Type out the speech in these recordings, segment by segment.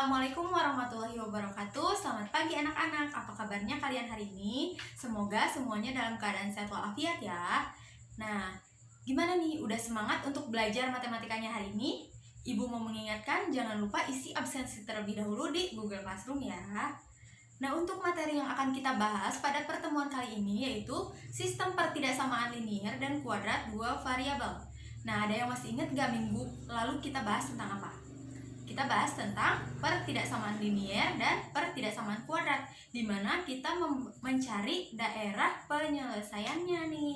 Assalamualaikum warahmatullahi wabarakatuh. Selamat pagi anak-anak. Apa kabarnya kalian hari ini? Semoga semuanya dalam keadaan sehat walafiat ya. Nah, gimana nih? Udah semangat untuk belajar matematikanya hari ini? Ibu mau mengingatkan jangan lupa isi absensi terlebih dahulu di Google Classroom ya. Nah, untuk materi yang akan kita bahas pada pertemuan kali ini yaitu sistem pertidaksamaan linier dan kuadrat dua variabel. Nah, ada yang masih ingat gak minggu lalu kita bahas tentang apa? Kita bahas tentang pertidaksamaan linier dan pertidaksamaan kuadrat, di mana kita mencari daerah penyelesaiannya nih.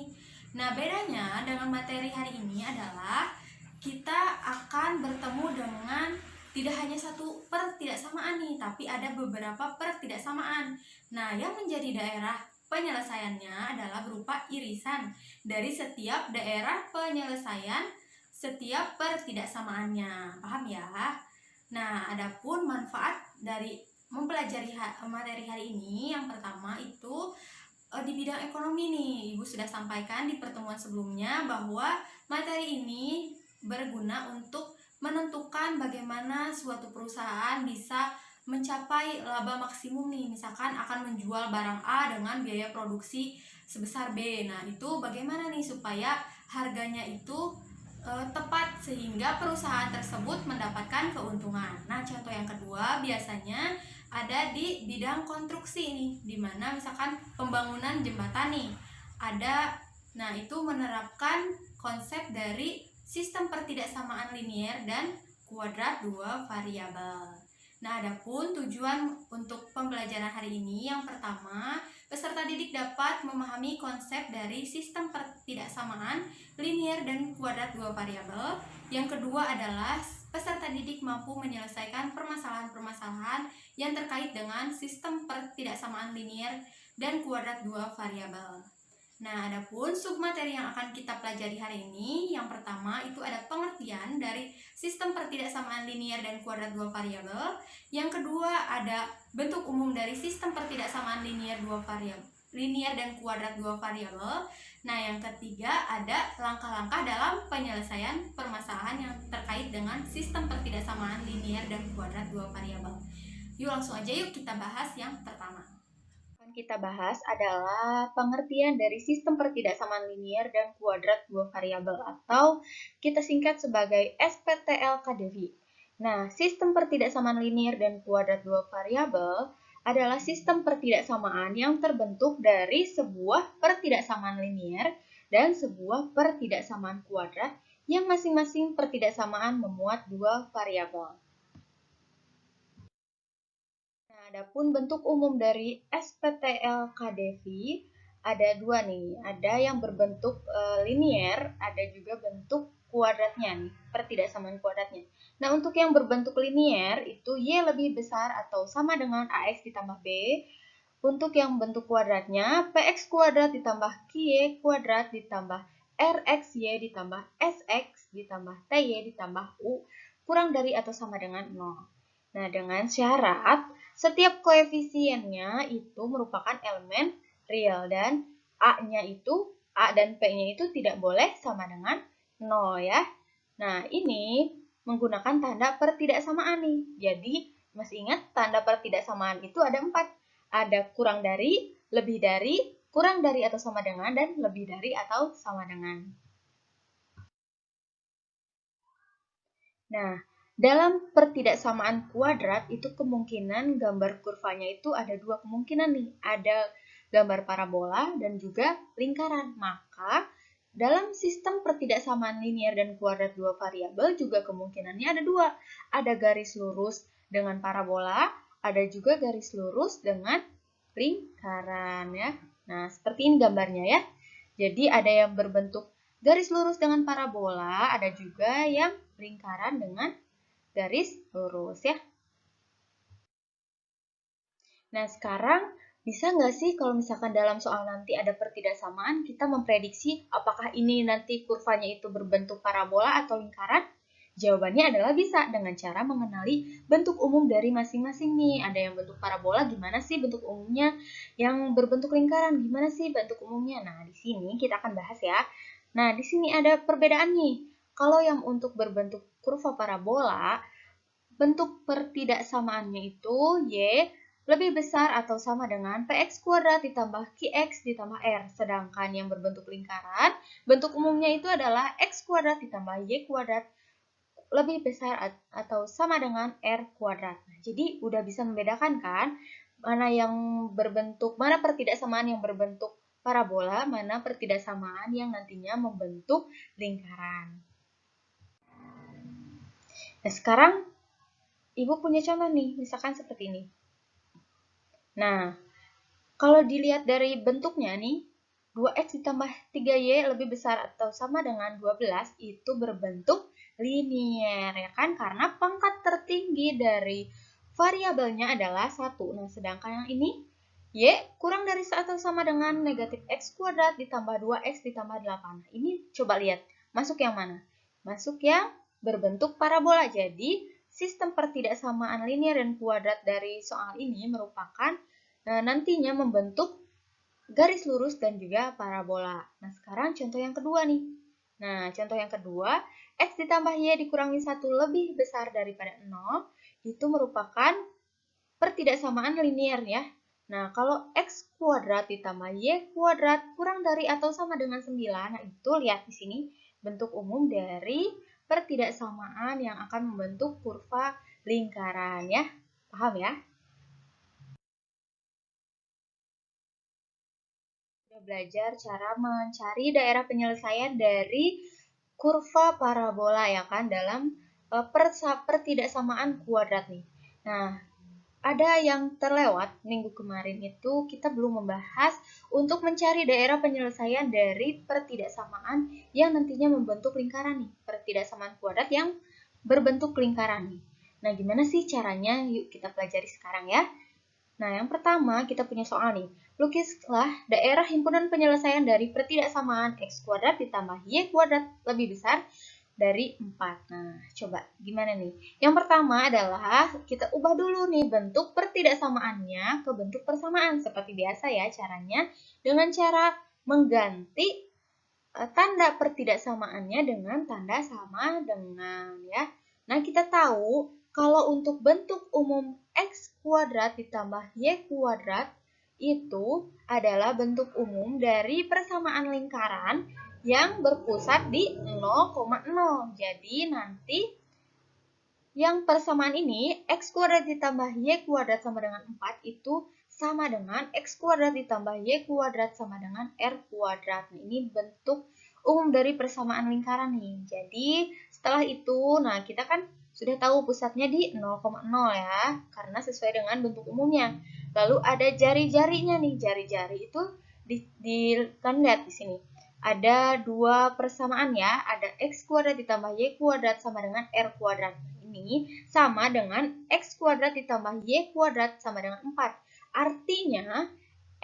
Nah, bedanya dengan materi hari ini adalah kita akan bertemu dengan tidak hanya satu pertidaksamaan nih, tapi ada beberapa pertidaksamaan. Nah, yang menjadi daerah penyelesaiannya adalah berupa irisan dari setiap daerah penyelesaian setiap pertidaksamaannya. Paham ya? Nah, adapun manfaat dari mempelajari materi hari ini, yang pertama itu di bidang ekonomi nih. Ibu sudah sampaikan di pertemuan sebelumnya bahwa materi ini berguna untuk menentukan bagaimana suatu perusahaan bisa mencapai laba maksimum nih. Misalkan akan menjual barang A dengan biaya produksi sebesar B. Nah, itu bagaimana nih supaya harganya itu tepat sehingga perusahaan tersebut mendapatkan keuntungan. Nah, contoh yang kedua biasanya ada di bidang konstruksi nih, dimana misalkan pembangunan jembatan nih ada. Nah, itu menerapkan konsep dari sistem pertidaksamaan linier dan kuadrat dua variabel. Nah, adapun tujuan untuk pembelajaran hari ini, yang pertama, peserta didik dapat memahami konsep dari sistem pertidaksamaan linier dan kuadrat dua variabel. Yang kedua adalah peserta didik mampu menyelesaikan permasalahan-permasalahan yang terkait dengan sistem pertidaksamaan linier dan kuadrat dua variabel. Nah, adapun submateri yang akan kita pelajari hari ini, yang pertama itu ada pengertian dari sistem pertidaksamaan linier dan kuadrat dua variabel. Yang kedua ada bentuk umum dari sistem pertidaksamaan linier dan kuadrat dua variabel. Nah, yang ketiga ada langkah-langkah dalam penyelesaian permasalahan yang terkait dengan sistem pertidaksamaan linier dan kuadrat dua variabel. Yuk langsung aja yuk kita bahas yang pertama. Kita bahas adalah pengertian dari sistem pertidaksamaan linier dan kuadrat dua variabel atau kita singkat sebagai SPTL-KDV. Nah, sistem pertidaksamaan linier dan kuadrat dua variabel adalah sistem pertidaksamaan yang terbentuk dari sebuah pertidaksamaan linier dan sebuah pertidaksamaan kuadrat yang masing-masing pertidaksamaan memuat dua variabel. Adapun bentuk umum dari SPTL-KDV ada dua nih, ada yang berbentuk linier, ada juga bentuk kuadratnya nih, pertidaksamaan kuadratnya. Nah, untuk yang berbentuk linier itu Y lebih besar atau sama dengan AX ditambah B. Untuk yang bentuk kuadratnya, PX kuadrat ditambah QY kuadrat ditambah RXY ditambah SX ditambah TY ditambah U kurang dari atau sama dengan 0. Nah, dengan syarat setiap koefisiennya itu merupakan elemen real dan A-nya itu, A dan P-nya itu tidak boleh sama dengan 0 ya. Nah, ini menggunakan tanda pertidaksamaan nih. Jadi, masih ingat tanda pertidaksamaan itu ada 4. Ada kurang dari, lebih dari, kurang dari atau sama dengan, dan lebih dari atau sama dengan. Nah, dalam pertidaksamaan kuadrat itu kemungkinan gambar kurvanya itu ada dua kemungkinan nih. Ada gambar parabola dan juga lingkaran. Maka dalam sistem pertidaksamaan linier dan kuadrat dua variabel juga kemungkinannya ada dua. Ada garis lurus dengan parabola, ada juga garis lurus dengan lingkaran ya. Nah, seperti ini gambarnya ya. Jadi ada yang berbentuk garis lurus dengan parabola, ada juga yang lingkaran dengan garis lurus ya. Nah, sekarang bisa nggak sih kalau misalkan dalam soal nanti ada pertidaksamaan, kita memprediksi apakah ini nanti kurvanya itu berbentuk parabola atau lingkaran? Jawabannya adalah bisa dengan cara mengenali bentuk umum dari masing-masing nih. Ada yang bentuk parabola, gimana sih bentuk umumnya? Yang berbentuk lingkaran, gimana sih bentuk umumnya? Nah, di sini kita akan bahas ya. Nah, di sini ada perbedaan nih. Kalau yang untuk berbentuk kurva parabola, bentuk pertidaksamaannya itu Y lebih besar atau sama dengan Px kuadrat ditambah Qx ditambah R. Sedangkan yang berbentuk lingkaran, bentuk umumnya itu adalah X kuadrat ditambah Y kuadrat lebih besar atau sama dengan R kuadrat. Nah, jadi udah bisa membedakan kan mana yang berbentuk, mana pertidaksamaan yang berbentuk parabola, mana pertidaksamaan yang nantinya membentuk lingkaran. Nah, sekarang Ibu punya contoh nih, misalkan seperti ini. Nah, kalau dilihat dari bentuknya nih, 2x ditambah 3y lebih besar atau sama dengan 12 itu berbentuk linier, ya kan? Karena pangkat tertinggi dari variabelnya adalah 1. Nah, sedangkan yang ini, y kurang dari atau sama dengan negatif x kuadrat ditambah 2x ditambah 8. Nah, ini coba lihat, masuk yang mana? Masuk yang berbentuk parabola. Jadi, sistem pertidaksamaan linier dan kuadrat dari soal ini merupakan nantinya membentuk garis lurus dan juga parabola. Nah, sekarang contoh yang kedua nih. Nah, contoh yang kedua, x ditambah y dikurangi 1 lebih besar daripada 0, itu merupakan pertidaksamaan linier ya. Nah, kalau x kuadrat ditambah y kuadrat kurang dari atau sama dengan 9, nah itu lihat di sini bentuk umum dari pertidaksamaan yang akan membentuk kurva lingkaran ya. Paham ya? Belajar cara mencari daerah penyelesaian dari kurva parabola ya kan dalam pertidaksamaan kuadrat nih. Nah, ada yang terlewat minggu kemarin itu kita belum membahas untuk mencari daerah penyelesaian dari pertidaksamaan yang nantinya membentuk lingkaran nih, pertidaksamaan kuadrat yang berbentuk lingkaran nih. Nah, gimana sih caranya? Yuk kita pelajari sekarang ya. Nah, yang pertama kita punya soal nih. Lukislah daerah himpunan penyelesaian dari pertidaksamaan x kuadrat ditambah y kuadrat lebih besar dari 4. Nah, coba gimana nih? Yang pertama adalah kita ubah dulu nih bentuk pertidaksamaannya ke bentuk persamaan. Seperti biasa ya caranya dengan cara mengganti tanda pertidaksamaannya dengan tanda sama dengan ya. Nah, kita tahu kalau untuk bentuk umum x kuadrat ditambah y kuadrat itu adalah bentuk umum dari persamaan lingkaran yang berpusat di 0,0. Jadi nanti yang persamaan ini x kuadrat ditambah y kuadrat sama dengan 4 itu sama dengan x kuadrat ditambah y kuadrat sama dengan r kuadrat. Nah, ini bentuk umum dari persamaan lingkaran nih. Jadi setelah itu, nah kita kan sudah tahu pusatnya di 0,0 ya, karena sesuai dengan bentuk umumnya. Lalu ada jari-jarinya nih, jari-jari itu kan lihat di sini. Ada dua persamaan ya, ada x kuadrat ditambah y kuadrat sama dengan r kuadrat. Ini sama dengan x kuadrat ditambah y kuadrat sama dengan 4. Artinya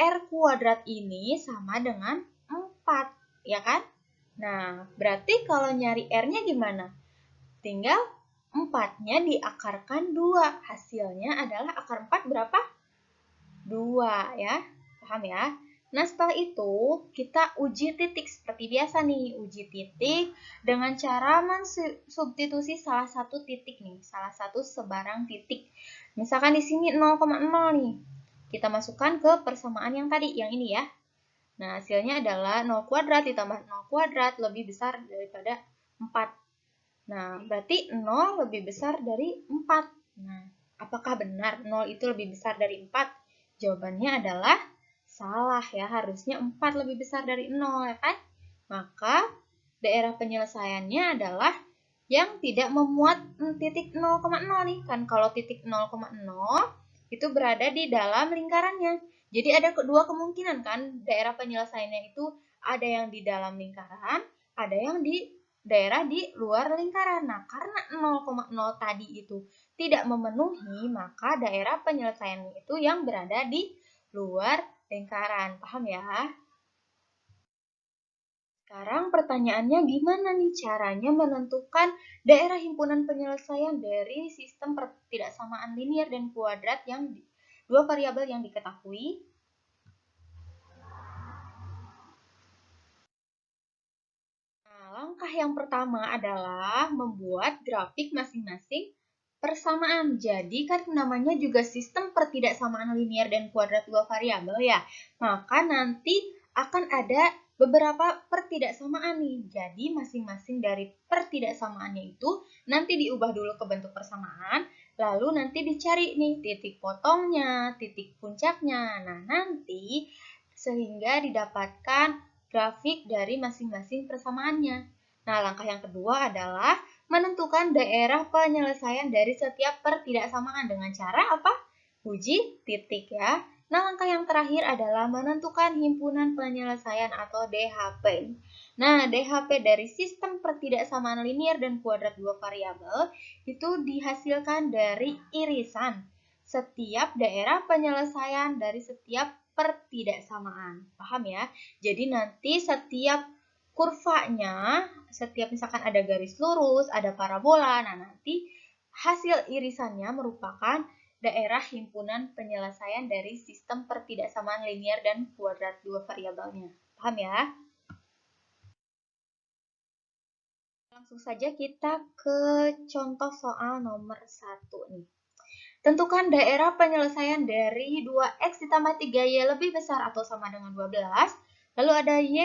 r kuadrat ini sama dengan 4, ya kan? Nah, berarti kalau nyari r-nya gimana? Tinggal 4-nya diakarkan 2. Hasilnya adalah akar 4 berapa? 2 ya. Paham ya? Nah, setelah itu kita uji titik seperti biasa nih. Uji titik dengan cara mensubstitusi salah satu titik nih, salah satu sebarang titik. Misalkan di sini 0,0 nih. Kita masukkan ke persamaan yang tadi, yang ini ya. Nah, hasilnya adalah 0 kuadrat ditambah 0 kuadrat lebih besar daripada 4. Nah, berarti 0 lebih besar dari 4. Nah, apakah benar 0 itu lebih besar dari 4? Jawabannya adalah salah ya, harusnya 4 lebih besar dari 0 ya kan? Maka daerah penyelesaiannya adalah yang tidak memuat titik 0,0 nih. Kan kalau titik 0,0 itu berada di dalam lingkarannya. Jadi ada kedua kemungkinan kan, daerah penyelesaiannya itu ada yang di dalam lingkaran, ada yang di daerah di luar lingkaran. Nah, karena 0,0 tadi itu tidak memenuhi, maka daerah penyelesaiannya itu yang berada di luar lingkaran. Paham ya? Sekarang pertanyaannya gimana nih caranya menentukan daerah himpunan penyelesaian dari sistem pertidaksamaan linier dan kuadrat yang dua variabel yang diketahui? Nah, langkah yang pertama adalah membuat grafik masing-masing persamaan. Jadi kan namanya juga sistem pertidaksamaan linier dan kuadrat dua variabel ya. Maka nanti akan ada beberapa pertidaksamaan nih. Jadi masing-masing dari pertidaksamaannya itu nanti diubah dulu ke bentuk persamaan, lalu nanti dicari nih titik potongnya, titik puncaknya. Nah, nanti sehingga didapatkan grafik dari masing-masing persamaannya. Nah, langkah yang kedua adalah menentukan daerah penyelesaian dari setiap pertidaksamaan dengan cara apa? Uji titik ya. Nah, langkah yang terakhir adalah menentukan himpunan penyelesaian atau DHP. Nah, DHP dari sistem pertidaksamaan linier dan kuadrat dua variabel itu dihasilkan dari irisan setiap daerah penyelesaian dari setiap pertidaksamaan. Paham ya? Jadi nanti setiap kurvanya, setiap misalkan ada garis lurus, ada parabola, nah nanti hasil irisannya merupakan daerah himpunan penyelesaian dari sistem pertidaksamaan linier dan kuadrat dua variabelnya. Paham ya? Langsung saja kita ke contoh soal nomor 1 nih. Tentukan daerah penyelesaian dari 2x ditambah 3y lebih besar atau sama dengan 12, lalu ada y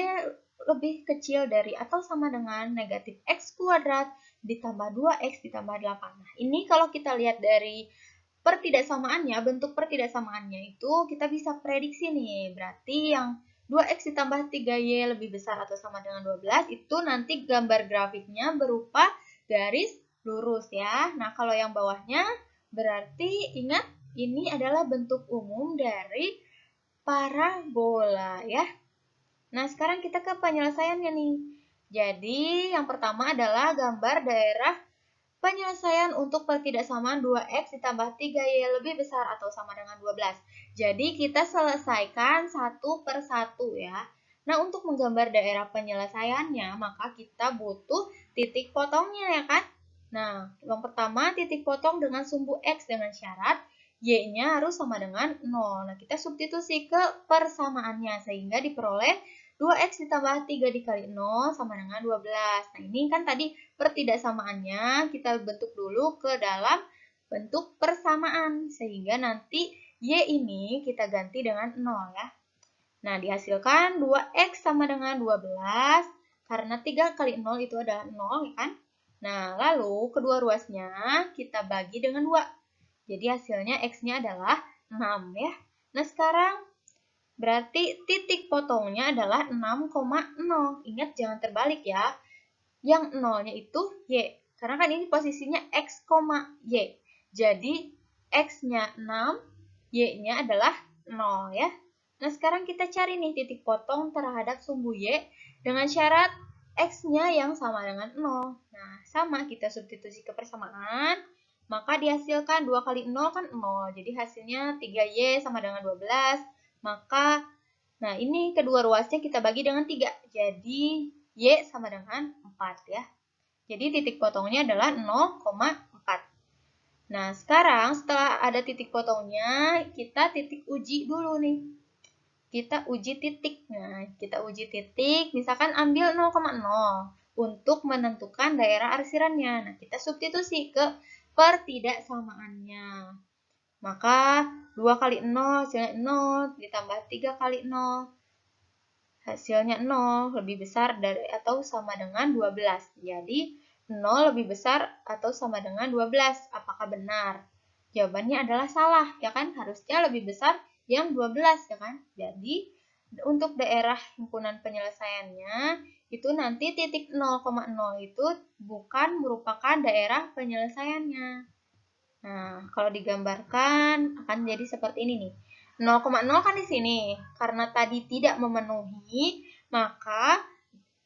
lebih kecil dari atau sama dengan negatif x kuadrat ditambah 2x ditambah 8. Nah, ini kalau kita lihat dari pertidaksamaannya, bentuk pertidaksamaannya itu kita bisa prediksi nih. Berarti yang 2x ditambah 3y lebih besar atau sama dengan 12 itu nanti gambar grafiknya berupa garis lurus ya. Nah, kalau yang bawahnya berarti ingat ini adalah bentuk umum dari parabola ya. Nah, sekarang kita ke penyelesaiannya nih. Jadi, yang pertama adalah gambar daerah penyelesaian untuk pertidaksamaan 2x ditambah 3y lebih besar atau sama dengan 12. Jadi, kita selesaikan satu per satu ya. Nah, untuk menggambar daerah penyelesaiannya, maka kita butuh titik potongnya ya kan? Nah, yang pertama titik potong dengan sumbu X dengan syarat Y-nya harus sama dengan 0. Nah, kita substitusi ke persamaannya sehingga diperoleh 2X ditambah 3 dikali 0 sama dengan 12. Nah, ini kan tadi pertidaksamaannya kita bentuk dulu ke dalam bentuk persamaan sehingga nanti Y ini kita ganti dengan 0 ya. Nah, dihasilkan 2X sama dengan 12 karena 3 kali 0 itu adalah 0 ya kan? Nah, lalu kedua ruasnya kita bagi dengan 2. Jadi hasilnya X-nya adalah 6 ya. Nah, sekarang berarti titik potongnya adalah 6,0. Ingat jangan terbalik ya. Yang 0-nya itu Y. Karena kan ini posisinya X, Y. Jadi X-nya 6, Y-nya adalah 0 ya. Nah, sekarang kita cari nih titik potong terhadap sumbu Y dengan syarat X-nya yang sama dengan 0. Nah, sama kita substitusi ke persamaan, maka dihasilkan 2 kali 0 kan 0. Jadi hasilnya 3Y sama dengan 12. Maka, nah ini kedua ruasnya kita bagi dengan 3. Jadi Y sama dengan 4 ya. Jadi titik potongnya adalah 0,4. Nah, sekarang setelah ada titik potongnya, kita titik uji dulu nih. Kita uji titik. Nah, kita uji titik, misalkan ambil 0,0 untuk menentukan daerah arsirannya. Nah, kita substitusi ke pertidaksamaannya. Maka 2 kali 0 hasilnya 0, ditambah 3 kali 0 hasilnya 0 lebih besar dari atau sama dengan 12. Jadi 0 lebih besar atau sama dengan 12. Apakah benar? Jawabannya adalah salah, ya kan? Harusnya lebih besar yang 12, ya kan? Jadi untuk daerah himpunan penyelesaiannya itu nanti titik 0,0 itu bukan merupakan daerah penyelesaiannya. Nah, kalau digambarkan akan jadi seperti ini nih. 0,0 kan di sini. Karena tadi tidak memenuhi, maka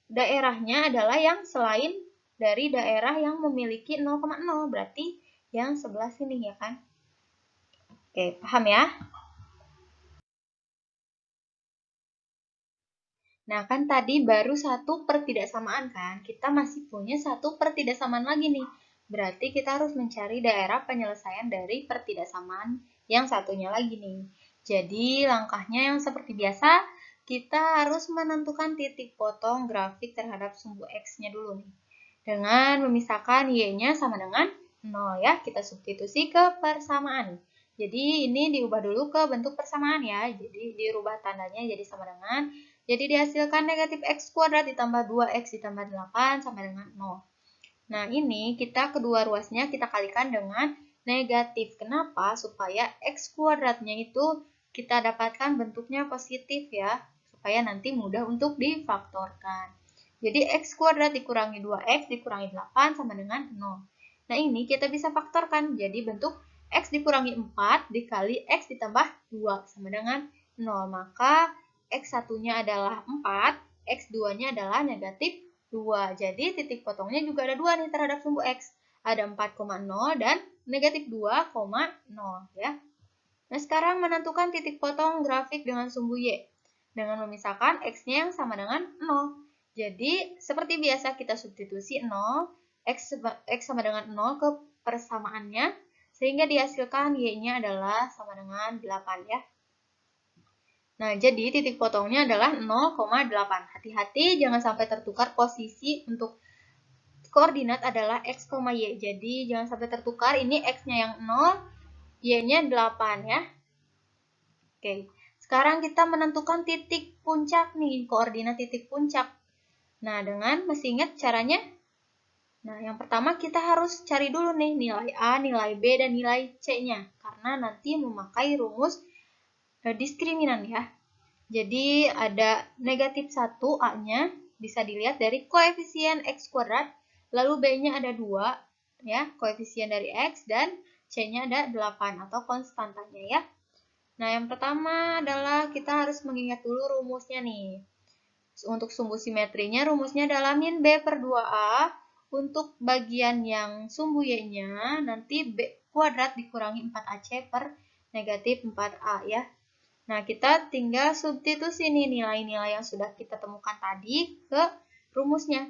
daerahnya adalah yang selain dari daerah yang memiliki 0,0. Berarti yang sebelah sini ya kan? Oke, paham ya? Nah, kan tadi baru satu pertidaksamaan kan? Kita masih punya satu pertidaksamaan lagi nih. Berarti kita harus mencari daerah penyelesaian dari pertidaksamaan yang satunya lagi nih. Jadi, langkahnya yang seperti biasa, kita harus menentukan titik potong grafik terhadap sumbu X-nya dulu nih. Dengan memisahkan Y-nya sama dengan 0 ya. Kita substitusi ke persamaan. Jadi ini diubah dulu ke bentuk persamaan ya. Jadi dirubah tandanya jadi sama dengan. Jadi dihasilkan negatif x kuadrat ditambah 2x ditambah 8 sama dengan 0. Nah ini kita kedua ruasnya kita kalikan dengan negatif. Kenapa? Supaya x kuadratnya itu kita dapatkan bentuknya positif ya. Supaya nanti mudah untuk difaktorkan. Jadi x kuadrat dikurangi 2x dikurangi 8 sama dengan 0. Nah ini kita bisa faktorkan. Jadi bentuk x dikurangi 4 dikali x ditambah 2 sama dengan 0. Maka x satunya adalah 4, x 2-nya adalah negatif 2. Jadi titik potongnya juga ada 2 nih terhadap sumbu x. Ada 4,0 dan negatif 2,0 ya. Nah sekarang menentukan titik potong grafik dengan sumbu y. Dengan memisahkan x-nya yang sama dengan 0. Jadi seperti biasa kita substitusi 0, x sama dengan 0 ke persamaannya. Sehingga dihasilkan y-nya adalah sama dengan 8 ya. Nah, jadi titik potongnya adalah 0,8. Hati-hati jangan sampai tertukar posisi untuk koordinat adalah x, y. Jadi jangan sampai tertukar, ini x-nya yang 0, y-nya 8 ya. Oke, sekarang kita menentukan titik puncak nih, koordinat titik puncak. Nah, masih ingat caranya? Nah, yang pertama kita harus cari dulu nih nilai A, nilai B, dan nilai C-nya. Karena nanti memakai rumus diskriminan ya. Jadi ada negatif 1 A-nya bisa dilihat dari koefisien X kuadrat, lalu B-nya ada 2 ya, koefisien dari X, dan C-nya ada 8 atau konstantanya ya. Nah, yang pertama adalah kita harus mengingat dulu rumusnya nih. Untuk sumbu simetrinya rumusnya adalah min B per 2A. Untuk bagian yang sumbu Y-nya nanti B kuadrat dikurangi 4AC per negatif 4A ya. Nah, kita tinggal substitusi nih nilai-nilai yang sudah kita temukan tadi ke rumusnya.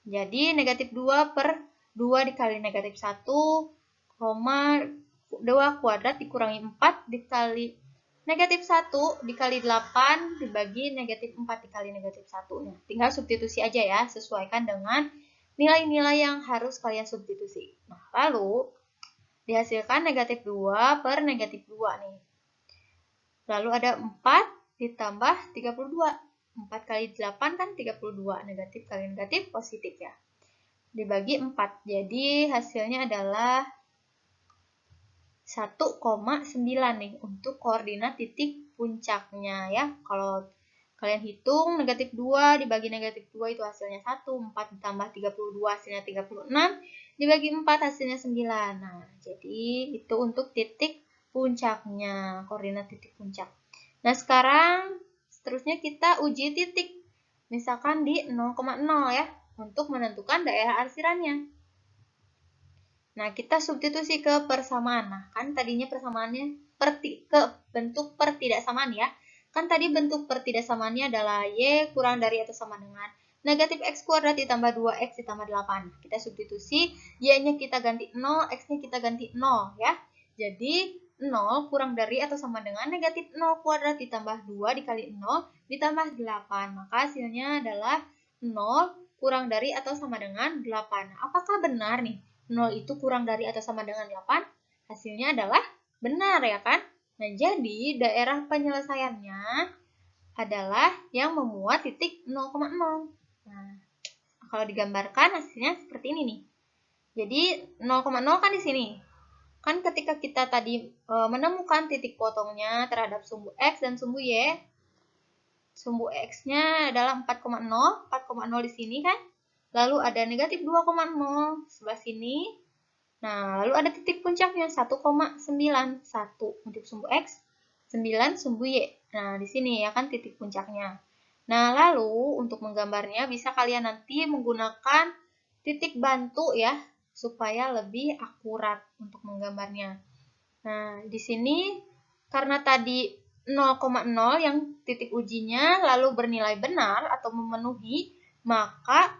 Jadi, negatif 2 per 2 dikali negatif 1, 2 kuadrat dikurangi 4 dikali negatif 1 dikali 8 dibagi negatif 4 dikali negatif 1. Nah, tinggal substitusi aja ya, sesuaikan dengan nilai-nilai yang harus kalian substitusi. Nah, lalu dihasilkan negatif 2 per negatif 2 nih. Lalu ada 4 ditambah 32. 4 kali 8 kan 32. Negatif kali negatif positif ya. Dibagi 4. Jadi hasilnya adalah 1,9 nih untuk koordinat titik puncaknya ya. Kalau kalian hitung negatif 2 dibagi negatif 2 itu hasilnya 1. 4 ditambah 32 hasilnya 36. Dibagi 4 hasilnya 9. Nah, jadi itu untuk titik puncaknya, koordinat titik puncak. Nah, sekarang seterusnya kita uji titik. Misalkan di 0,0 ya, untuk menentukan daerah arsirannya. Nah, kita substitusi ke persamaan. Nah, kan tadinya persamaannya ke bentuk pertidaksamaan ya. Kan tadi bentuk pertidaksamaannya adalah y kurang dari atau sama dengan negatif x kuadrat ditambah 2x ditambah 8. Kita substitusi, y-nya kita ganti 0, x-nya kita ganti 0 ya. Jadi, 0 kurang dari atau sama dengan negatif 0 kuadrat ditambah 2 dikali 0 ditambah 8. Maka hasilnya adalah 0 kurang dari atau sama dengan 8. Apakah benar nih? 0 itu kurang dari atau sama dengan 8? Hasilnya adalah benar ya kan? Nah, jadi daerah penyelesaiannya adalah yang memuat titik 0,0. Nah, kalau digambarkan hasilnya seperti ini nih. Jadi 0,0 kan di sini. Kan ketika kita tadi menemukan titik potongnya terhadap sumbu X dan sumbu Y, sumbu X-nya adalah 4,0, 4,0 di sini kan. Lalu ada negatif 2,0 sebelah sini. Nah, lalu ada titik puncaknya 1,91 untuk sumbu X, 9 sumbu Y. Nah, di sini ya kan titik puncaknya. Nah, lalu untuk menggambarnya bisa kalian nanti menggunakan titik bantu ya, supaya lebih akurat untuk menggambarnya. Nah, di sini karena tadi 0,0 yang titik ujinya lalu bernilai benar atau memenuhi, maka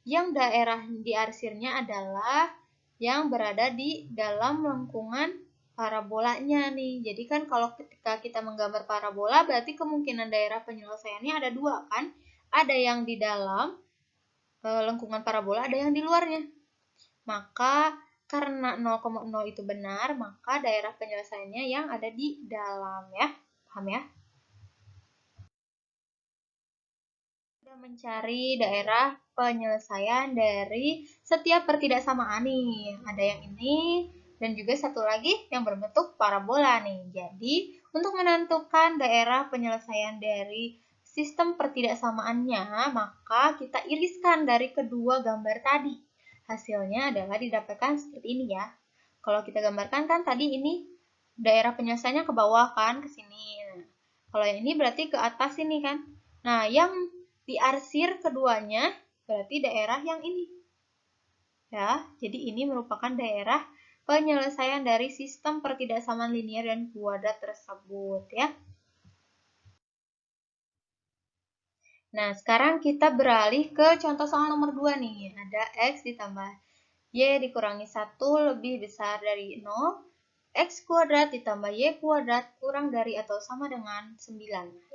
yang daerah diarsirnya adalah yang berada di dalam lengkungan parabolanya nih. Jadi kan kalau ketika kita menggambar parabola berarti kemungkinan daerah penyelesaiannya ada dua kan? Ada yang di dalam lengkungan parabola, ada yang di luarnya. Maka karena 0,0 itu benar, maka daerah penyelesaiannya yang ada di dalam ya. Paham ya? Kita mencari daerah penyelesaian dari setiap pertidaksamaan nih. Ada yang ini dan juga satu lagi yang berbentuk parabola nih. Jadi, untuk menentukan daerah penyelesaian dari sistem pertidaksamaannya, maka kita iriskan dari kedua gambar tadi. Hasilnya adalah didapatkan seperti ini ya. Kalau kita gambarkan kan tadi ini daerah penyelesaiannya ke bawah kan, ke sini. Nah, kalau yang ini berarti ke atas ini kan. Nah, yang diarsir keduanya berarti daerah yang ini. Ya, jadi ini merupakan daerah penyelesaian dari sistem pertidaksamaan linier dan kuadrat tersebut ya. Nah, sekarang kita beralih ke contoh soal nomor 2 nih. Ada X ditambah Y dikurangi 1 lebih besar dari 0. X kuadrat ditambah Y kuadrat kurang dari atau sama dengan 9.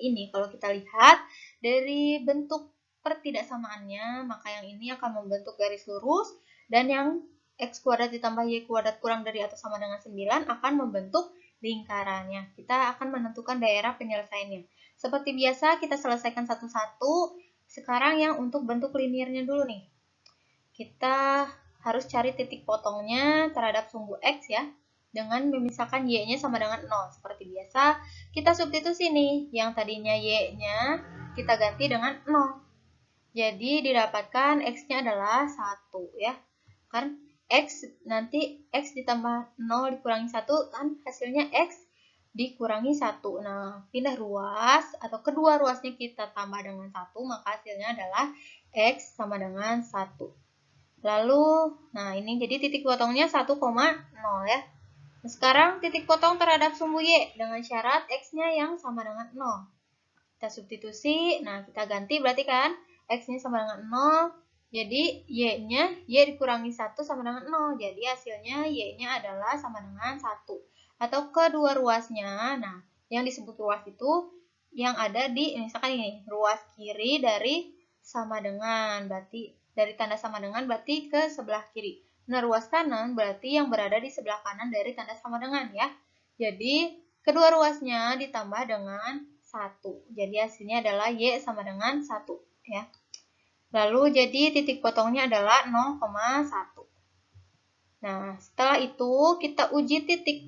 Ini kalau kita lihat dari bentuk pertidaksamaannya, maka yang ini akan membentuk garis lurus, dan yang X kuadrat ditambah Y kuadrat kurang dari atau sama dengan 9 akan membentuk lingkarannya. Kita akan menentukan daerah penyelesaiannya. Seperti biasa, kita selesaikan satu-satu. Sekarang yang untuk bentuk liniernya dulu nih. Kita harus cari titik potongnya terhadap sumbu X ya, dengan memisahkan Y-nya sama dengan 0. Seperti biasa, kita substitusi nih. Yang tadinya Y-nya kita ganti dengan 0. Jadi didapatkan X-nya adalah 1 ya. Kan X nanti X ditambah 0 dikurangi 1 kan hasilnya X dikurangi 1. Nah, pindah ruas atau kedua ruasnya kita tambah dengan 1, maka hasilnya adalah X sama dengan 1. Lalu, nah ini jadi titik potongnya 1,0 ya. Nah, sekarang titik potong terhadap sumbu Y dengan syarat X-nya yang sama dengan 0. Kita substitusi, nah kita ganti berarti kan X-nya sama dengan 0, jadi Y-nya Y dikurangi 1 sama dengan 0, jadi hasilnya Y-nya adalah sama dengan 1. Atau kedua ruasnya, nah yang disebut ruas itu yang ada di, misalkan ini, ruas kiri dari sama dengan, berarti dari tanda sama dengan berarti ke sebelah kiri. Nah, ruas kanan berarti yang berada di sebelah kanan dari tanda sama dengan ya. Jadi, kedua ruasnya ditambah dengan 1. Jadi hasilnya adalah Y sama dengan 1 ya. Lalu jadi titik potongnya adalah 0,1. Nah, setelah itu kita uji titik.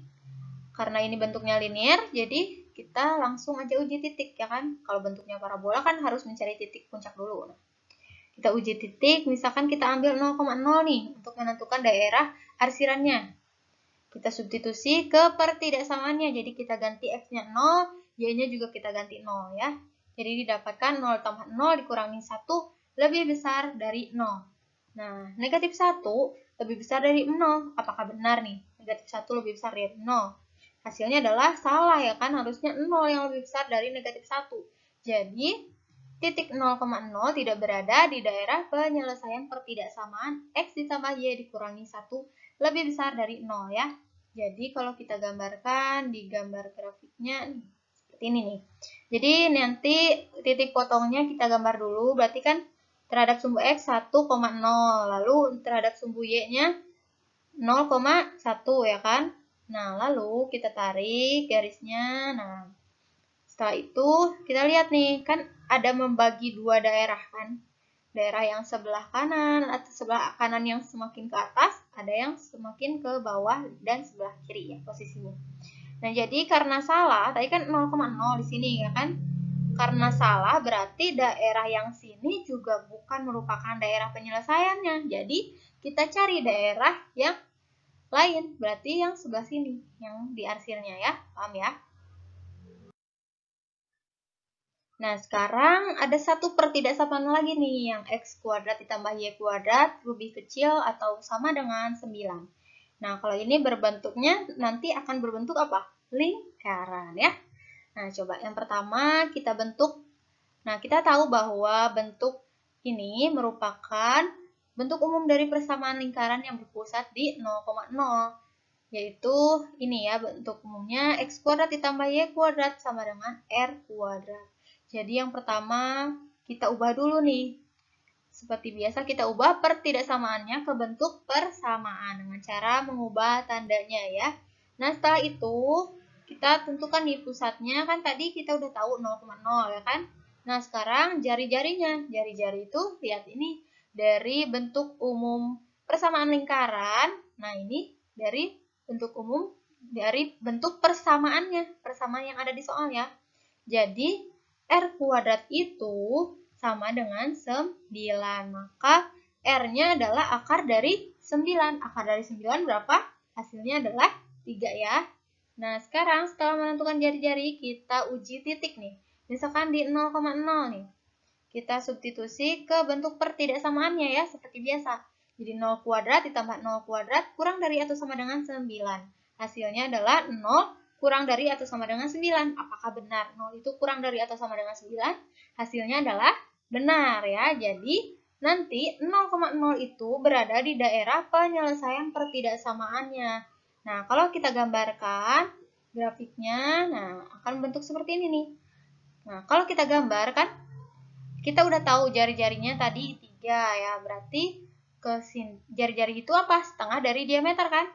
Karena ini bentuknya linear, jadi kita langsung aja uji titik ya kan. Kalau bentuknya parabola kan harus mencari titik puncak dulu. Nah, kita uji titik, misalkan kita ambil 0,0 nih untuk menentukan daerah arsirannya. Kita substitusi ke pertidaksamaannya, jadi kita ganti X-nya 0, Y-nya juga kita ganti 0 ya. Jadi didapatkan 0 tambah 0 dikurangi 1 lebih besar dari 0. Nah, negatif 1 lebih besar dari 0. Apakah benar nih? Negatif 1 lebih besar dari 0. Hasilnya adalah salah ya kan, harusnya 0 yang lebih besar dari negatif 1. Jadi, titik 0,0 tidak berada di daerah penyelesaian pertidaksamaan X ditambah Y dikurangi 1 lebih besar dari 0 ya. Jadi kalau kita gambarkan di gambar grafiknya nih, seperti ini nih. Jadi nanti titik potongnya kita gambar dulu, berarti kan terhadap sumbu X 1,0, lalu terhadap sumbu Y-nya 0,1 ya kan. Nah, lalu kita tarik garisnya. Nah, setelah itu kita lihat nih, kan ada membagi dua daerah kan. Daerah yang sebelah kanan atau sebelah kanan yang semakin ke atas, ada yang semakin ke bawah dan sebelah kiri ya posisinya. Nah, jadi karena salah, tadi kan 0,0 di sini ya kan. Karena salah berarti daerah yang sini juga bukan merupakan daerah penyelesaiannya. Jadi kita cari daerah yang lain, berarti yang sebelah sini, yang diarsirnya ya. Paham ya? Nah, sekarang ada satu pertidaksamaan lagi nih, yang X kuadrat ditambah Y kuadrat lebih kecil atau sama dengan 9. Nah, kalau ini berbentuknya nanti akan berbentuk apa? Lingkaran ya. Nah, coba yang pertama kita bentuk. Nah, kita tahu bahwa bentuk ini merupakan bentuk umum dari persamaan lingkaran yang berpusat di 0,0. Yaitu ini ya, bentuk umumnya X kuadrat ditambah Y kuadrat sama dengan R kuadrat. Jadi yang pertama kita ubah dulu nih. seperti biasa kita ubah pertidaksamaannya ke bentuk persamaan dengan cara mengubah tandanya ya. Nah, setelah itu kita tentukan di pusatnya, kan tadi kita udah tahu 0,0 ya kan. Nah, sekarang jari-jarinya. Jari-jari itu lihat ini dari bentuk umum persamaan lingkaran. Nah, ini dari bentuk umum dari bentuk persamaannya, persamaan yang ada di soal ya. Jadi, R kuadrat itu sama dengan 9. Maka R-nya adalah akar dari 9. Akar dari 9 berapa? Hasilnya adalah 3 ya. Nah, sekarang setelah menentukan jari-jari, kita uji titik nih. Misalkan di 0,0 nih. Kita substitusi ke bentuk pertidaksamaannya ya, seperti biasa. Jadi 0 kuadrat ditambah 0 kuadrat kurang dari atau sama dengan 9. Hasilnya adalah 0 kurang dari atau sama dengan 9. Apakah benar 0 itu kurang dari atau sama dengan 9? Hasilnya adalah benar ya. Jadi nanti 0,0 itu berada di daerah penyelesaian pertidaksamaannya. Nah, kalau kita gambarkan grafiknya, nah akan bentuk seperti ini nih. Nah, kalau kita gambarkan, kita udah tahu jari-jarinya tadi 3 ya. Berarti jari-jari itu apa? Setengah dari diameter kan?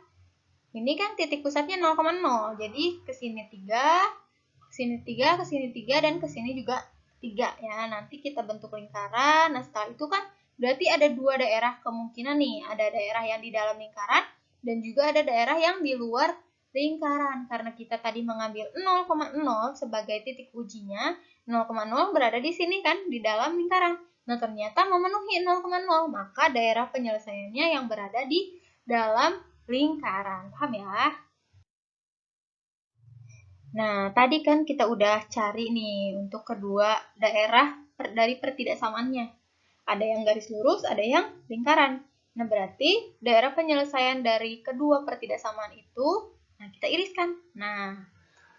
Ini kan titik pusatnya 0,0. Jadi ke sini 3, ke sini 3, ke sini 3, dan ke sini juga 3 ya. Nanti kita bentuk lingkaran. Nah, setelah itu kan berarti ada dua daerah kemungkinan nih. Ada daerah yang di dalam lingkaran dan juga ada daerah yang di luar lingkaran. Karena kita tadi mengambil 0,0 sebagai titik ujinya, 0,0 berada di sini kan, di dalam lingkaran. Nah, ternyata memenuhi 0,0, maka daerah penyelesaiannya yang berada di dalam lingkaran. Paham ya? Nah, tadi kan kita udah cari nih untuk kedua daerah dari pertidaksamaannya. Ada yang garis lurus, ada yang lingkaran. Nah, berarti daerah penyelesaian dari kedua pertidaksamaan itu, nah kita iriskan. Nah,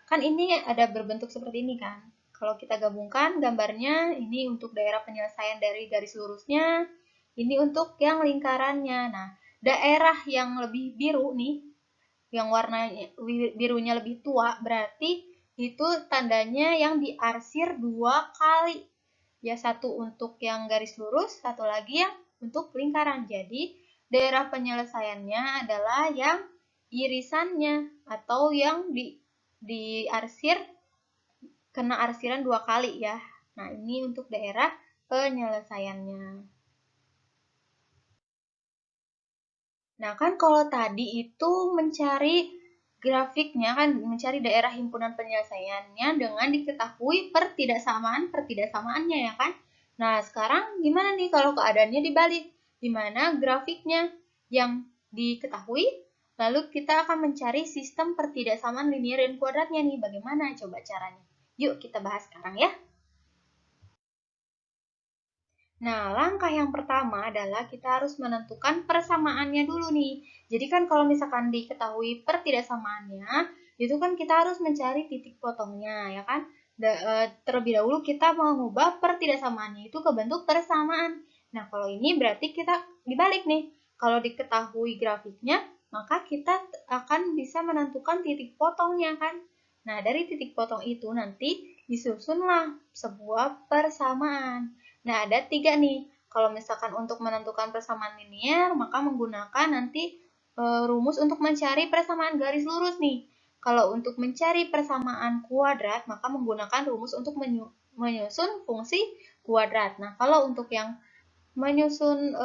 kan ini ada berbentuk seperti ini kan. Kalau kita gabungkan gambarnya, ini untuk daerah penyelesaian dari garis lurusnya, ini untuk yang lingkarannya. Nah, daerah yang lebih biru nih, yang warnanya birunya lebih tua, berarti itu tandanya yang diarsir 2 kali. Ya, satu untuk yang garis lurus, satu lagi yang untuk lingkaran. Jadi, daerah penyelesaiannya adalah yang irisannya atau yang diarsir kena arsiran 2 kali ya. Nah, ini untuk daerah penyelesaiannya. Nah, kan kalau tadi itu mencari grafiknya kan, mencari daerah himpunan penyelesaiannya dengan diketahui pertidaksamaannya ya kan. Nah, sekarang gimana nih kalau keadaannya dibalik? Di mana grafiknya yang diketahui, lalu kita akan mencari sistem pertidaksamaan linier dan kuadratnya nih. Bagaimana coba caranya? Yuk kita bahas sekarang ya. Nah, langkah yang pertama adalah kita harus menentukan persamaannya dulu nih. Jadi kan kalau misalkan diketahui pertidaksamaannya, itu kan kita harus mencari titik potongnya, ya kan? Terlebih dahulu kita mengubah pertidaksamaannya itu ke bentuk persamaan. Nah, kalau ini berarti kita dibalik nih. Kalau diketahui grafiknya, maka kita akan bisa menentukan titik potongnya kan? Nah, dari titik potong itu nanti disusunlah sebuah persamaan. Nah, ada 3 nih. Kalau misalkan untuk menentukan persamaan linier, maka menggunakan nanti rumus untuk mencari persamaan garis lurus nih. Kalau untuk mencari persamaan kuadrat, maka menggunakan rumus untuk menyusun fungsi kuadrat. Nah, kalau untuk yang menyusun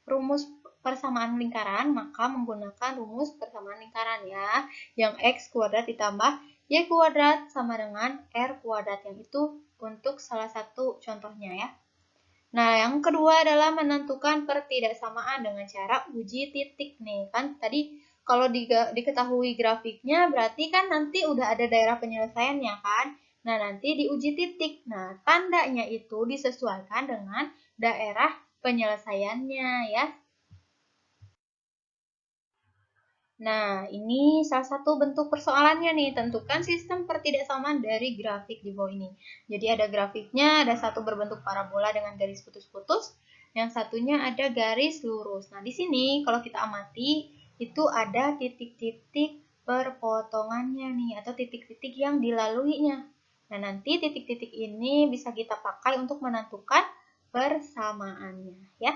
rumus persamaan lingkaran, maka menggunakan rumus persamaan lingkaran ya, yang x kuadrat ditambah y kuadrat sama dengan r kuadrat, yang itu untuk salah satu contohnya ya. Nah, yang kedua adalah menentukan pertidaksamaan dengan cara uji titik nih. Kan tadi kalau diketahui grafiknya berarti kan nanti udah ada daerah penyelesaiannya kan. Nah, nanti diuji titik. Nah, tandanya itu disesuaikan dengan daerah penyelesaiannya ya. Nah, ini salah satu bentuk persoalannya nih. Tentukan sistem pertidaksamaan dari grafik di bawah ini. Jadi ada grafiknya, ada satu berbentuk parabola dengan garis putus-putus, yang satunya ada garis lurus. Nah, di sini kalau kita amati, itu ada titik-titik perpotongannya nih, atau titik-titik yang dilaluinya. Nah, nanti titik-titik ini bisa kita pakai untuk menentukan persamaannya ya.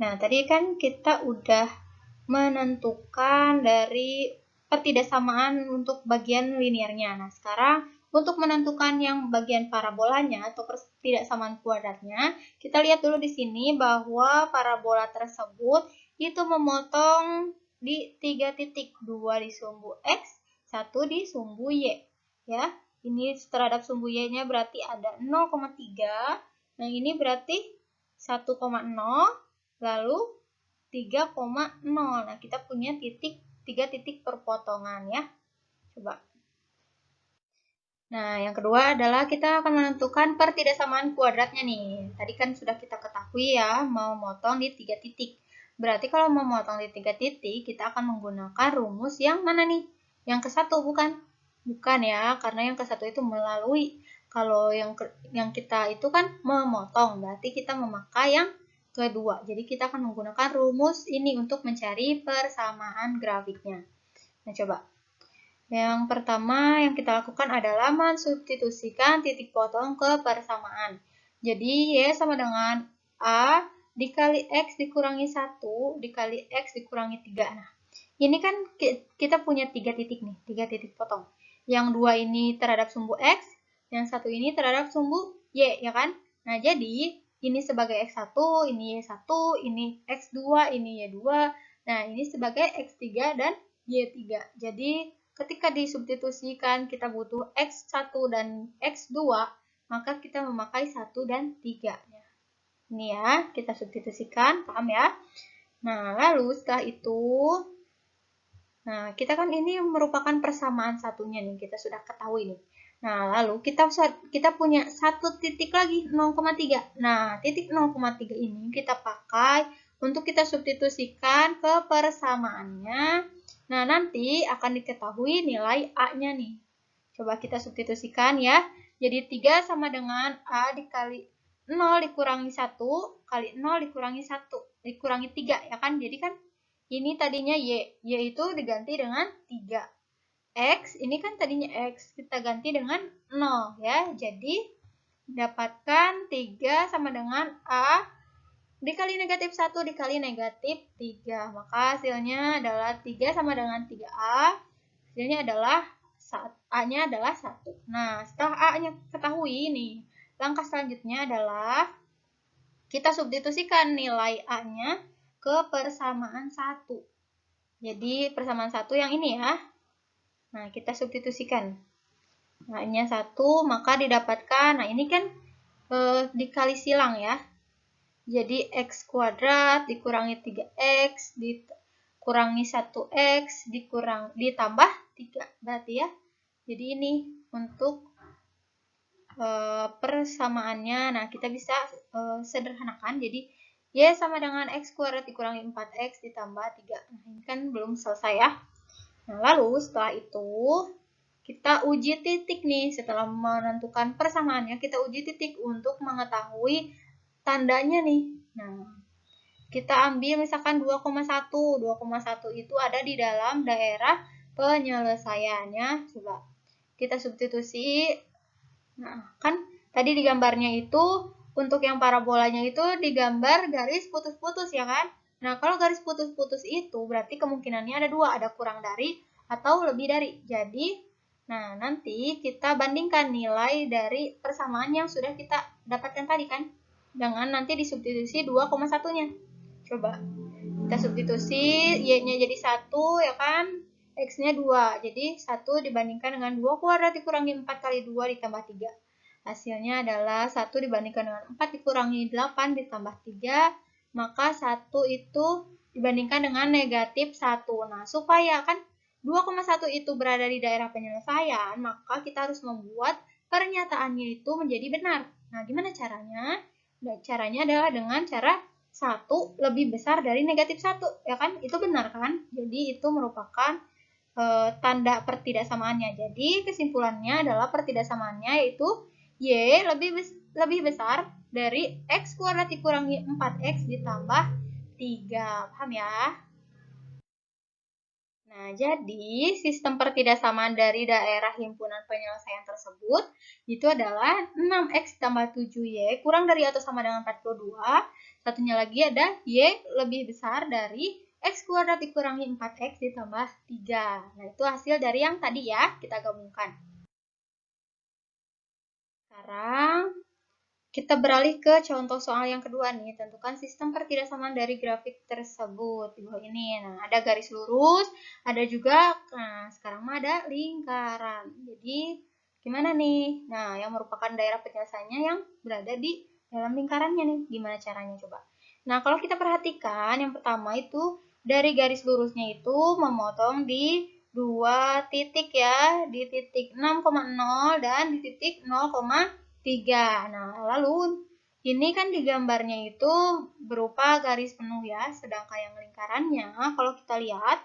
Nah, tadi kan kita udah menentukan dari pertidaksamaan untuk bagian linearnya. Nah, sekarang untuk menentukan yang bagian parabolanya atau pertidaksamaan kuadratnya, kita lihat dulu di sini bahwa parabola tersebut itu memotong di 3 titik, 2 di sumbu X, 1 di sumbu Y. Ya, ini terhadap sumbu Y-nya berarti ada 0,3. Nah, ini berarti 1,0, lalu 3,0. Nah, kita punya 3 titik perpotongan ya. Coba. Nah, yang kedua adalah kita akan menentukan pertidaksamaan kuadratnya nih. Tadi kan sudah kita ketahui ya, mau motong di 3 titik. Berarti kalau mau motong di 3 titik, kita akan menggunakan rumus yang mana nih? Yang ke satu bukan? Bukan ya, karena yang ke satu itu melalui. Kalau yang kita itu kan memotong, berarti kita memakai yang kedua. Jadi kita akan menggunakan rumus ini untuk mencari persamaan grafiknya. Nah, coba. Yang pertama yang kita lakukan adalah mensubstitusikan titik potong ke persamaan. Jadi, Y sama dengan A dikali X dikurangi 1 dikali X dikurangi 3. Nah, ini kan kita punya 3 titik nih, 3 titik potong. Yang dua ini terhadap sumbu X, yang satu ini terhadap sumbu Y, ya kan? Nah, jadi ini sebagai X1, ini Y1, ini X2, ini Y2. Nah, ini sebagai X3 dan Y3. Jadi, ketika disubstitusikan kita butuh X1 dan X2, maka kita memakai 1 dan 3. Ini ya, kita substitusikan, paham ya? Nah, lalu setelah itu, nah, kita kan ini merupakan persamaan satunya nih, kita sudah ketahui nih. Nah, lalu kita punya satu titik lagi, 0,3. Nah, titik 0,3 ini kita pakai untuk kita substitusikan ke persamaannya. Nah, nanti akan diketahui nilai A-nya nih. Coba kita substitusikan ya. Jadi 3 sama dengan A dikali 0 dikurangi 1 kali 0 dikurangi 1 dikurangi 3 ya kan. Jadi kan ini tadinya Y. Y itu diganti dengan 3. X, ini kan tadinya X. Kita ganti dengan 0 ya. Jadi dapatkan 3 sama dengan A dikali negatif 1 dikali negatif 3. Maka hasilnya adalah 3 sama dengan 3A. Hasilnya adalah A-nya adalah 1. Nah, setelah A-nya ketahui nih, langkah selanjutnya adalah kita substitusikan nilai A-nya ke persamaan 1. Jadi, persamaan 1 yang ini ya. Nah, kita substitusikan. Nah, A-nya 1, maka didapatkan, nah ini kan dikali silang ya. Jadi, X kuadrat dikurangi 3X, dikurangi 1X, ditambah 3. Berarti ya, jadi ini untuk persamaannya. Nah, kita bisa sederhanakan. Jadi, Y sama dengan X kuadrat dikurangi 4X ditambah 3. Nah, ini kan belum selesai ya. Nah, lalu setelah itu kita uji titik nih. Setelah menentukan persamaannya, kita uji titik untuk mengetahui tandanya nih. Nah, kita ambil misalkan 2,1. 2,1 itu ada di dalam daerah penyelesaiannya. Coba kita substitusi. Nah, kan tadi di gambarnya itu untuk yang parabolanya itu digambar garis putus-putus ya kan? Nah, kalau garis putus-putus itu berarti kemungkinannya ada dua, ada kurang dari atau lebih dari. Jadi, nah nanti kita bandingkan nilai dari persamaan yang sudah kita dapatkan tadi kan. Dengan nanti disubstitusi 2,1-nya. Coba kita substitusi Y-nya jadi 1 ya kan? X-nya 2. Jadi 1 dibandingkan dengan 2 kuadrat dikurangi 4 kali 2 ditambah 3. Hasilnya adalah 1 dibandingkan dengan 4 dikurangi 8 ditambah 3. Maka 1 itu dibandingkan dengan negatif 1. Nah, supaya kan 2,1 itu berada di daerah penyelesaian, maka kita harus membuat pernyataannya itu menjadi benar. Nah, gimana caranya? Nah, caranya adalah dengan cara 1 lebih besar dari negatif 1. Ya kan? Itu benar kan? Jadi, itu merupakan tanda pertidaksamaannya. Jadi, kesimpulannya adalah pertidaksamaannya yaitu Y lebih besar dari X kuadrat dikurangi 4X ditambah 3. Paham ya? Nah, jadi sistem pertidaksamaan dari daerah himpunan penyelesaian tersebut itu adalah 6x tambah 7y kurang dari atau sama dengan 42. Satunya lagi ada y lebih besar dari x kuadrat dikurangi 4x ditambah 3. Nah, itu hasil dari yang tadi ya, kita gabungkan. Sekarang kita beralih ke contoh soal yang kedua nih. Tentukan sistem pertidaksamaan dari grafik tersebut di bawah ini. Nah, ada garis lurus, ada juga, nah sekarang mah ada lingkaran. Jadi, gimana nih? Nah, yang merupakan daerah penyelesaiannya yang berada di dalam lingkarannya nih. Gimana caranya coba? Nah, kalau kita perhatikan, yang pertama itu dari garis lurusnya itu memotong di dua titik ya, di titik 6,0 dan di titik 0,3. Nah, lalu ini kan di gambarnya itu berupa garis penuh ya, sedangkan yang lingkarannya kalau kita lihat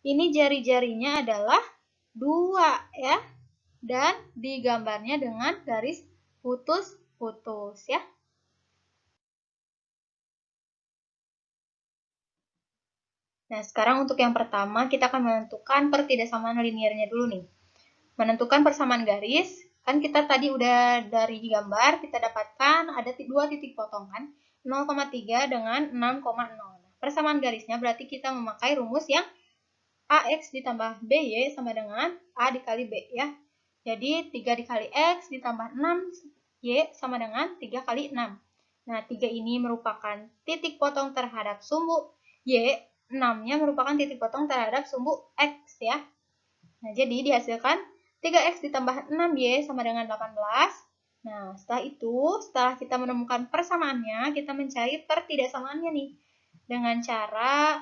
ini jari-jarinya adalah 2 ya, dan digambarnya dengan garis putus-putus ya. Nah, sekarang untuk yang pertama kita akan menentukan pertidaksamaan linearnya dulu nih. Menentukan persamaan garis, kan kita tadi udah dari gambar kita dapatkan ada dua titik potong kan, 0,3 dengan 6,0. Persamaan garisnya berarti kita memakai rumus yang AX ditambah BY sama dengan A dikali B ya. Jadi 3 dikali X ditambah 6Y sama dengan 3 kali 6. Nah, 3 ini merupakan titik potong terhadap sumbu Y, 6-nya merupakan titik potong terhadap sumbu X ya. Nah, jadi dihasilkan 3x ditambah 6y sama dengan 18. Nah, setelah kita menemukan persamaannya, kita mencari pertidaksamaannya nih. Dengan cara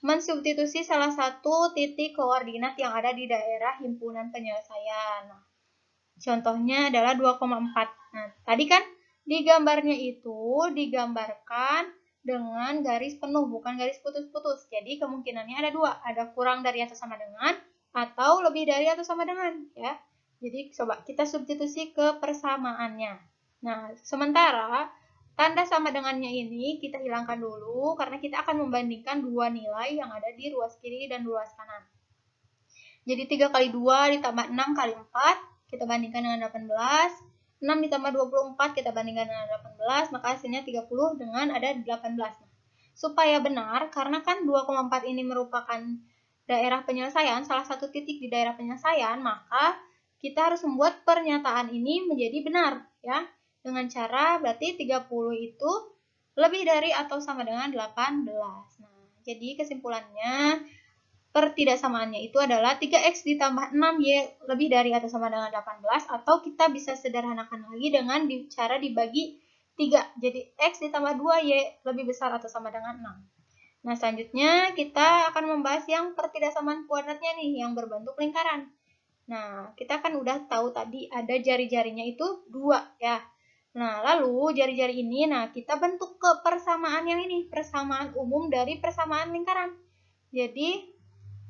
mensubstitusi salah satu titik koordinat yang ada di daerah himpunan penyelesaian. Nah, contohnya adalah 2,4. Nah, tadi kan di gambarnya itu digambarkan dengan garis penuh, bukan garis putus-putus. Jadi kemungkinannya ada dua, ada kurang dari atau sama dengan, atau lebih dari atau sama dengan ya. Jadi coba kita substitusi ke persamaannya. Nah, sementara tanda sama dengannya ini kita hilangkan dulu karena kita akan membandingkan dua nilai yang ada di ruas kiri dan ruas kanan. Jadi 3 kali 2 ditambah 6 kali 4 kita bandingkan dengan 18. 6 ditambah 24 kita bandingkan dengan 18, maka hasilnya 30 dengan ada 18. Nah, supaya benar, karena kan 2,4 ini merupakan daerah penyelesaian, salah satu titik di daerah penyelesaian, maka kita harus membuat pernyataan ini menjadi benar ya. Dengan cara berarti 30 itu lebih dari atau sama dengan 18. Nah, jadi kesimpulannya pertidaksamaannya itu adalah 3x ditambah 6y lebih dari atau sama dengan 18, atau kita bisa sederhanakan lagi dengan cara dibagi 3. Jadi x ditambah 2y lebih besar atau sama dengan 6. Nah, selanjutnya kita akan membahas yang pertidaksamaan kuadratnya nih, yang berbentuk lingkaran. Nah, kita kan udah tahu tadi ada jari-jarinya itu 2 ya. Nah, lalu jari-jari ini, nah kita bentuk ke persamaan yang ini, persamaan umum dari persamaan lingkaran. Jadi,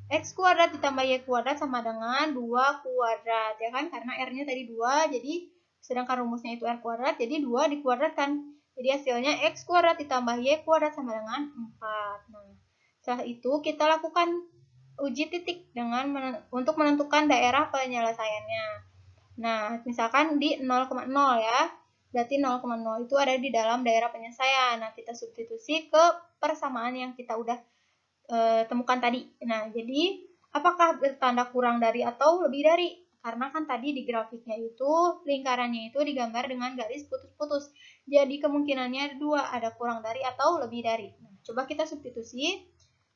x kuadrat ditambah y kuadrat sama dengan 2 kuadrat, ya kan? Karena r-nya tadi 2, jadi sedangkan rumusnya itu r kuadrat, jadi 2 dikuadratkan. Jadi hasilnya x kuadrat ditambah y kuadrat sama dengan 4. Nah, setelah itu kita lakukan uji titik untuk menentukan daerah penyelesaiannya. Nah, misalkan di 0,0 ya. Berarti 0,0 itu ada di dalam daerah penyelesaian. Nah, kita substitusi ke persamaan yang kita udah temukan tadi. Nah, jadi apakah bertanda kurang dari atau lebih dari? Karena kan tadi di grafiknya itu lingkarannya itu digambar dengan garis putus-putus. Jadi kemungkinannya dua, ada kurang dari atau lebih dari. Nah, coba kita substitusi.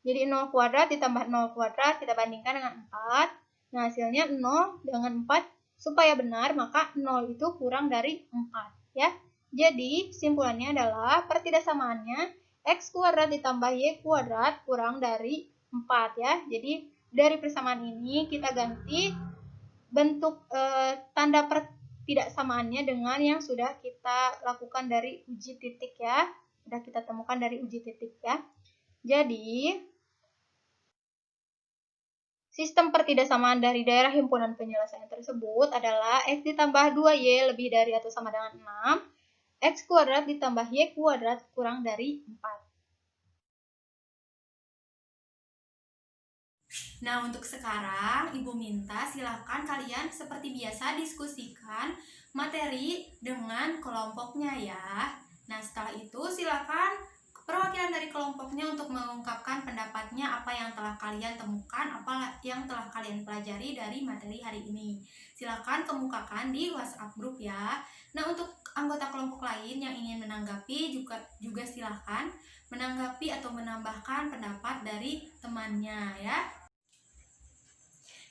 Jadi 0 kuadrat ditambah 0 kuadrat kita bandingkan dengan 4. Nah, hasilnya 0 dengan 4. Supaya benar, maka 0 itu kurang dari 4. Ya. Jadi, kesimpulannya adalah pertidaksamaannya x kuadrat ditambah y kuadrat kurang dari 4 ya. Jadi dari persamaan ini kita ganti bentuk tanda pertidaksamaannya dengan yang sudah kita lakukan dari uji titik ya. Sudah kita temukan dari uji titik ya. Jadi sistem pertidaksamaan dari daerah himpunan penyelesaian tersebut adalah x ditambah 2y lebih dari atau sama dengan 6, x kuadrat ditambah y kuadrat kurang dari 4. Nah, untuk sekarang Ibu minta silakan kalian seperti biasa diskusikan materi dengan kelompoknya ya. Nah, setelah itu silakan perwakilan dari kelompoknya untuk mengungkapkan pendapatnya, apa yang telah kalian temukan, apa yang telah kalian pelajari dari materi hari ini. Silakan kemukakan di WhatsApp grup ya. Nah, untuk anggota kelompok lain yang ingin menanggapi juga silakan menanggapi atau menambahkan pendapat dari temannya ya.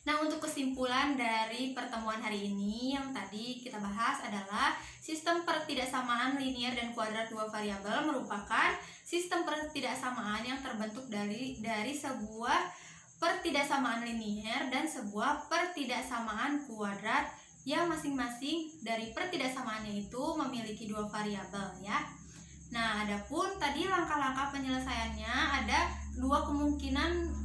Nah, untuk kesimpulan dari pertemuan hari ini yang tadi kita bahas adalah sistem pertidaksamaan linier dan kuadrat dua variabel merupakan sistem pertidaksamaan yang terbentuk dari sebuah pertidaksamaan linier dan sebuah pertidaksamaan kuadrat yang masing-masing dari pertidaksamaannya itu memiliki dua variabel ya. Nah, adapun tadi langkah-langkah penyelesaiannya ada dua kemungkinan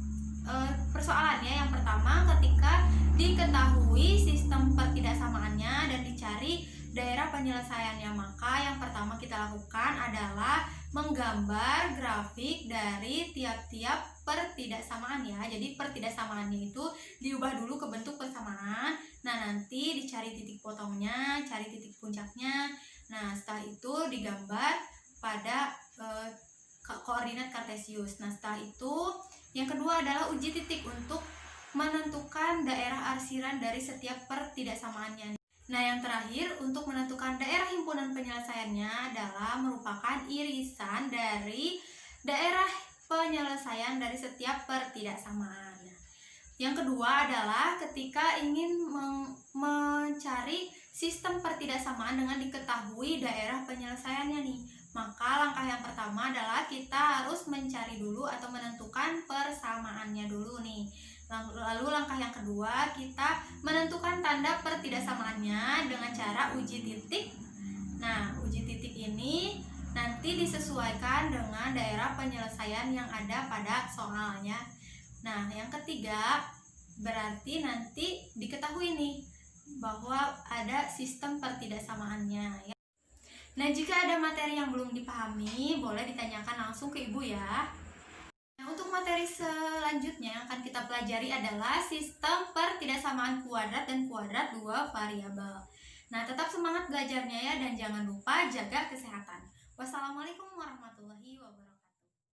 persoalannya. Yang pertama, ketika diketahui sistem pertidaksamaannya dan dicari daerah penyelesaiannya, maka yang pertama kita lakukan adalah menggambar grafik dari tiap-tiap pertidaksamaan ya. Jadi pertidaksamaannya itu diubah dulu ke bentuk persamaan. Nah, nanti dicari titik potongnya, cari titik puncaknya. Nah, setelah itu digambar pada koordinat kartesius. Nah, setelah itu yang kedua adalah uji titik untuk menentukan daerah arsiran dari setiap pertidaksamaannya. Nah, yang terakhir untuk menentukan daerah himpunan penyelesaiannya adalah merupakan irisan dari daerah penyelesaian dari setiap pertidaksamaan. Yang kedua adalah ketika ingin mencari sistem pertidaksamaan dengan diketahui daerah penyelesaiannya nih, maka langkah yang pertama adalah kita harus mencari dulu atau menentukan persamaannya dulu nih. Lalu langkah yang kedua, kita menentukan tanda pertidaksamaannya dengan cara uji titik. Nah, uji titik ini nanti disesuaikan dengan daerah penyelesaian yang ada pada soalnya. Nah, yang ketiga berarti nanti diketahui nih bahwa ada sistem pertidaksamaannya ya. Nah, jika ada materi yang belum dipahami, boleh ditanyakan langsung ke Ibu ya. Nah, untuk materi selanjutnya yang akan kita pelajari adalah sistem pertidaksamaan kuadrat dan kuadrat dua variabel. Nah, tetap semangat belajarnya ya, dan jangan lupa jaga kesehatan. Wassalamualaikum warahmatullahi wabarakatuh.